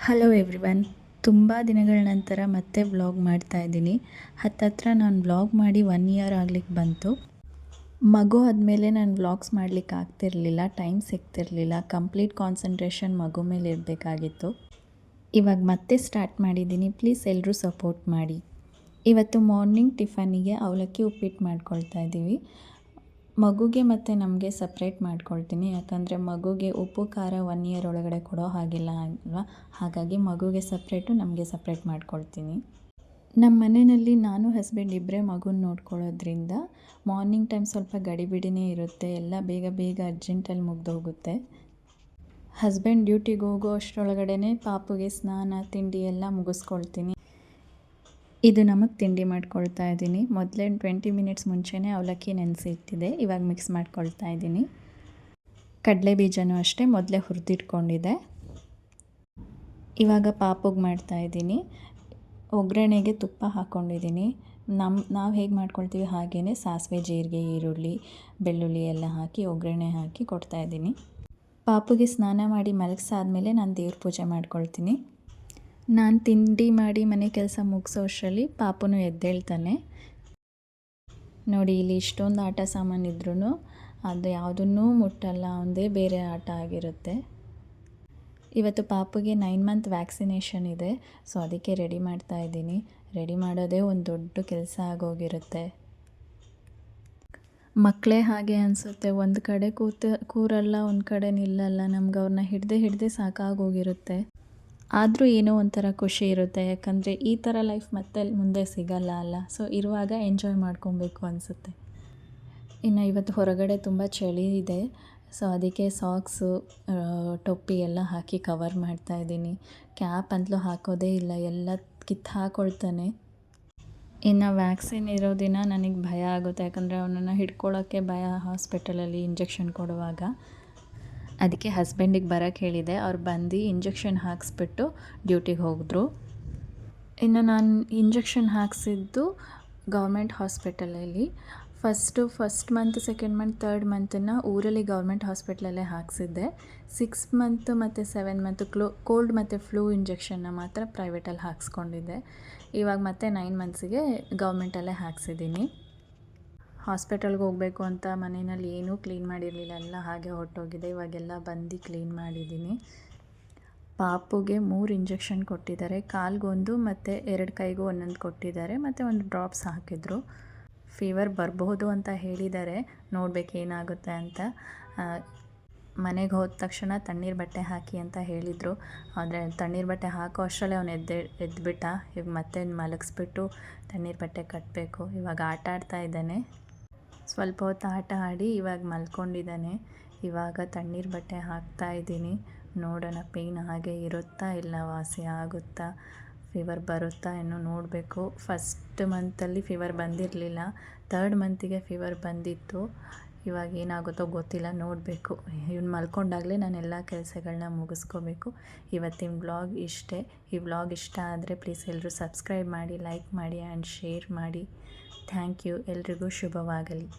Hello everyone. ತುಂಬ ದಿನಗಳ ನಂತರ ಮತ್ತೆ ವ್ಲಾಗ್ ಮಾಡ್ತಾಯಿದ್ದೀನಿ. ಹತ್ತತ್ರ ನಾನು ವ್ಲಾಗ್ ಮಾಡಿ 1 ಇಯರ್ ಆಗ್ಲಿಕ್ಕೆ ಬಂತು. ಮಗು ಆದಮೇಲೆ ನಾನು ವ್ಲಾಗ್ಸ್ ಮಾಡಲಿಕ್ಕೆ ಆಗ್ತಿರಲಿಲ್ಲ, ಟೈಮ್ ಸಿಗ್ತಿರಲಿಲ್ಲ. ಕಂಪ್ಲೀಟ್ ಕಾನ್ಸಂಟ್ರೇಷನ್ ಮಗು ಮೇಲೆ ಇರಬೇಕಾಗಿತ್ತು. ಇವಾಗ ಮತ್ತೆ ಸ್ಟಾರ್ಟ್ ಮಾಡಿದ್ದೀನಿ. ಪ್ಲೀಸ್ ಎಲ್ಲರೂ ಸಪೋರ್ಟ್ ಮಾಡಿ. ಇವತ್ತು ಮಾರ್ನಿಂಗ್ ಟಿಫನಿಗೆ ಅವಲಕ್ಕಿ ಉಪ್ಪಿಟ್ಟು ಮಾಡ್ಕೊಳ್ತಾ ಇದ್ದೀವಿ. ಮಗುಗೆ ಮತ್ತು ನಮಗೆ ಸಪ್ರೇಟ್ ಮಾಡ್ಕೊಳ್ತೀನಿ, ಯಾಕಂದರೆ ಮಗುಗೆ ಉಪ್ಪು ಖಾರ 1 ಇಯರ್ ಒಳಗಡೆ ಕೊಡೋ ಹಾಗಿಲ್ಲ ಅಲ್ವಾ. ಹಾಗಾಗಿ ಮಗುಗೆ ಸಪ್ರೇಟು, ನಮಗೆ ಸಪ್ರೇಟ್ ಮಾಡ್ಕೊಳ್ತೀನಿ. ನಮ್ಮ ಮನೆಯಲ್ಲಿ ನಾನು ಹಸ್ಬೆಂಡ್ ಇಬ್ಬರೇ ಮಗುನ ನೋಡ್ಕೊಳ್ಳೋದ್ರಿಂದ ಮಾರ್ನಿಂಗ್ ಟೈಮ್ ಸ್ವಲ್ಪ ಗಡಿಬಿಡಿನೇ ಇರುತ್ತೆ. ಎಲ್ಲ ಬೇಗ ಬೇಗ ಅರ್ಜೆಂಟಲ್ಲಿ ಮುಗ್ದೋಗುತ್ತೆ. ಹಸ್ಬೆಂಡ್ ಡ್ಯೂಟಿಗೆ ಹೋಗೋ ಅಷ್ಟರೊಳಗಡೆ ಪಾಪುಗೆ ಸ್ನಾನ ತಿಂಡಿ ಎಲ್ಲ ಮುಗಿಸ್ಕೊಳ್ತೀನಿ. ಇದು ನಮಗೆ ತಿಂಡಿ ಮಾಡ್ಕೊಳ್ತಾ ಇದ್ದೀನಿ. ಮೊದಲೇ 20 ಮಿನಿಟ್ಸ್ ಮುಂಚೆನೇ ಅವಲಕ್ಕಿ ನೆನೆಸಿ ಇಟ್ಟಿದೆ. ಇವಾಗ ಮಿಕ್ಸ್ ಮಾಡ್ಕೊಳ್ತಾ ಇದ್ದೀನಿ. ಕಡಲೆ ಬೀಜನೂ ಅಷ್ಟೇ ಮೊದಲೇ ಹುರಿದಿಟ್ಕೊಂಡಿದ್ದೆ. ಇವಾಗ ಪಾಪುಗೆ ಮಾಡ್ತಾಯಿದ್ದೀನಿ. ಒಗ್ಗರಣೆಗೆ ತುಪ್ಪ ಹಾಕ್ಕೊಂಡಿದ್ದೀನಿ. ನಾವು ಹೇಗೆ ಮಾಡ್ಕೊಳ್ತೀವಿ ಹಾಗೆಯೇ ಸಾಸಿವೆ, ಜೀರಿಗೆ, ಈರುಳ್ಳಿ, ಬೆಳ್ಳುಳ್ಳಿ ಎಲ್ಲ ಹಾಕಿ ಒಗ್ಗರಣೆ ಹಾಕಿ ಕೊಡ್ತಾಯಿದ್ದೀನಿ. ಪಾಪುಗೆ ಸ್ನಾನ ಮಾಡಿ ಮಲಗಿಸಾದ್ಮೇಲೆ ನಾನು ದೇವ್ರ ಪೂಜೆ ಮಾಡ್ಕೊಳ್ತೀನಿ. ನಾನು ತಿಂಡಿ ಮಾಡಿ ಮನೆ ಕೆಲಸ ಮುಗಿಸೋ ಅಷ್ಟರಲ್ಲಿ ಪಾಪುನು ಎದ್ದೇಳ್ತಾನೆ. ನೋಡಿ, ಇಲ್ಲಿ ಇಷ್ಟೊಂದು ಆಟ ಸಾಮಾನಿದ್ರೂ ಅದು ಯಾವುದನ್ನೂ ಮುಟ್ಟಲ್ಲ, ಒಂದೇ ಬೇರೆ ಆಟ ಆಗಿರುತ್ತೆ. ಇವತ್ತು ಪಾಪುಗೆ 9 ಮಂತ್ ವ್ಯಾಕ್ಸಿನೇಷನ್ ಇದೆ. ಸೊ ಅದಕ್ಕೆ ರೆಡಿ ಮಾಡ್ತಾ ಇದ್ದೀನಿ. ರೆಡಿ ಮಾಡೋದೇ ಒಂದು ದೊಡ್ಡ ಕೆಲಸ ಆಗೋಗಿರುತ್ತೆ. ಮಕ್ಕಳೇ ಹಾಗೆ ಅನಿಸುತ್ತೆ. ಒಂದು ಕಡೆ ಕೂರಲ್ಲ, ಒಂದು ಕಡೆ ನಿಲ್ಲಲ್ಲ. ನಮ್ಗೆ ಅವ್ರನ್ನ ಹಿಡ್ದೆ ಸಾಕಾಗೋಗಿರುತ್ತೆ. ಆದರೂ ಏನೋ ಒಂಥರ ಖುಷಿ ಇರುತ್ತೆ, ಯಾಕಂದರೆ ಈ ಥರ ಲೈಫ್ ಮತ್ತೆ ಮುಂದೆ ಸಿಗಲ್ಲ ಅಲ್ಲ. ಸೊ ಇರುವಾಗ ಎಂಜಾಯ್ ಮಾಡ್ಕೊಬೇಕು ಅನಿಸುತ್ತೆ. ಇನ್ನು ಇವತ್ತು ಹೊರಗಡೆ ತುಂಬ ಚಳಿ ಇದೆ. ಸೊ ಅದಕ್ಕೆ ಸಾಕ್ಸು, ಟೊಪ್ಪಿ ಎಲ್ಲ ಹಾಕಿ ಕವರ್ ಮಾಡ್ತಾಯಿದ್ದೀನಿ. ಕ್ಯಾಪ್ ಅಂತಲೂ ಹಾಕೋದೇ ಇಲ್ಲ, ಎಲ್ಲ ಕಿತ್ತು ಹಾಕ್ಕೊಳ್ತಾನೆ. ಇನ್ನು ವ್ಯಾಕ್ಸಿನ್ ಇರೋ ದಿನ ನನಗೆ ಭಯ ಆಗುತ್ತೆ, ಯಾಕಂದರೆ ಅವನನ್ನು ಹಿಡ್ಕೊಳ್ಳೋಕ್ಕೆ ಭಯ ಹಾಸ್ಪಿಟಲಲ್ಲಿ ಇಂಜೆಕ್ಷನ್ ಕೊಡುವಾಗ. ಅದಕ್ಕೆ ಹಸ್ಬೆಂಡಿಗೆ ಬರೋಕ್ಕೆ ಹೇಳಿದೆ. ಅವ್ರು ಬಂದು ಇಂಜೆಕ್ಷನ್ ಹಾಕಿಸ್ಬಿಟ್ಟು ಡ್ಯೂಟಿಗೆ ಹೋಗಿದ್ರು. ಇನ್ನು ನಾನು ಇಂಜೆಕ್ಷನ್ ಹಾಕಿಸಿದ್ದು ಗೌರ್ಮೆಂಟ್ ಹಾಸ್ಪಿಟಲಲ್ಲಿ. First month, second month, third ಮಂತನ್ನು ಊರಲ್ಲಿ ಗೌರ್ಮೆಂಟ್ ಹಾಸ್ಪಿಟ್ಲಲ್ಲೇ ಹಾಕಿಸಿದ್ದೆ. 6 ಮಂತ್ ಮತ್ತು 7 ಮಂತ್ ಕೋಲ್ಡ್ ಮತ್ತು ಫ್ಲೂ ಇಂಜೆಕ್ಷನ್ನ ಮಾತ್ರ ಪ್ರೈವೇಟಲ್ಲಿ ಹಾಕ್ಸ್ಕೊಂಡಿದ್ದೆ. ಇವಾಗ ಮತ್ತೆ 9 ಮಂತ್ಸಿಗೆ ಗೌರ್ಮೆಂಟಲ್ಲೇ ಹಾಕ್ಸಿದ್ದೀನಿ. ಹಾಸ್ಪಿಟಲ್ಗೆ ಹೋಗಬೇಕು ಅಂತ ಮನೆಯಲ್ಲಿ ಏನೂ ಕ್ಲೀನ್ ಮಾಡಿರಲಿಲ್ಲ, ಎಲ್ಲ ಹಾಗೆ ಹೊರಟೋಗಿದೆ. ಇವಾಗೆಲ್ಲ ಬಂದು ಕ್ಲೀನ್ ಮಾಡಿದ್ದೀನಿ. ಪಾಪುಗೆ 3 ಇಂಜೆಕ್ಷನ್ ಕೊಟ್ಟಿದ್ದಾರೆ. ಕಾಲ್ಗೊಂದು ಮತ್ತು 2 ಕೈಗೂ ಒಂದೊಂದು ಕೊಟ್ಟಿದ್ದಾರೆ, ಮತ್ತು ಒಂದು ಡ್ರಾಪ್ಸ್ ಹಾಕಿದ್ರು. ಫೀವರ್ ಬರಬಹುದು ಅಂತ ಹೇಳಿದ್ದಾರೆ, ನೋಡಬೇಕು ಏನಾಗುತ್ತೆ ಅಂತ. ಮನೆಗೆ ಹೋದ ತಕ್ಷಣ ತಣ್ಣೀರು ಬಟ್ಟೆ ಹಾಕಿ ಅಂತ ಹೇಳಿದರು. ಆದರೆ ತಣ್ಣೀರು ಬಟ್ಟೆ ಹಾಕೋ ಅಷ್ಟರಲ್ಲೇ ಅವನು ಎದ್ಬಿಟ್ಟ. ಈಗ ಮತ್ತೆ ಮಲಗಿಸ್ಬಿಟ್ಟು ತಣ್ಣೀರು ಬಟ್ಟೆ ಕಟ್ಟಬೇಕು. ಇವಾಗ ಆಟ ಆಡ್ತಾ ಇದ್ದಾನೆ. ಸ್ವಲ್ಪ ಹೊತ್ತು ಆಟ ಆಡಿ ಇವಾಗ ಮಲ್ಕೊಂಡಿದ್ದಾನೆ. ಇವಾಗ ತಣ್ಣೀರು ಬಟ್ಟೆ ಹಾಕ್ತಾಯಿದ್ದೀನಿ. ನೋಡೋಣ ಪೇಯ್ನ್ ಹಾಗೆ ಇರುತ್ತಾ ಇಲ್ಲ ವಾಸಿ ಆಗುತ್ತಾ, ಫೀವರ್ ಬರುತ್ತಾ ಇನ್ನೂ ನೋಡಬೇಕು. ಫಸ್ಟ್ ಮಂತಲ್ಲಿ ಫೀವರ್ ಬಂದಿರಲಿಲ್ಲ, 3rd ಮಂತಿಗೆ ಫೀವರ್ ಬಂದಿತ್ತು. ಇವಾಗ ಏನಾಗುತ್ತೋ ಗೊತ್ತಿಲ್ಲ, ನೋಡಬೇಕು. ಇವ್ನು ಮಲ್ಕೊಂಡಾಗಲೇ ನಾನೆಲ್ಲ ಕೆಲಸಗಳನ್ನ ಮುಗಿಸ್ಕೋಬೇಕು. ಇವತ್ತಿನ ವ್ಲಾಗ್ ಇಷ್ಟೇ. ಈ ವ್ಲಾಗ್ ಇಷ್ಟ ಆದರೆ ಪ್ಲೀಸ್ ಎಲ್ಲರೂ ಸಬ್ಸ್ಕ್ರೈಬ್ ಮಾಡಿ, ಲೈಕ್ ಮಾಡಿ ಆ್ಯಂಡ್ ಶೇರ್ ಮಾಡಿ. Thank you. ಎಲ್ರಿಗೂ ಶುಭವಾಗಲಿ.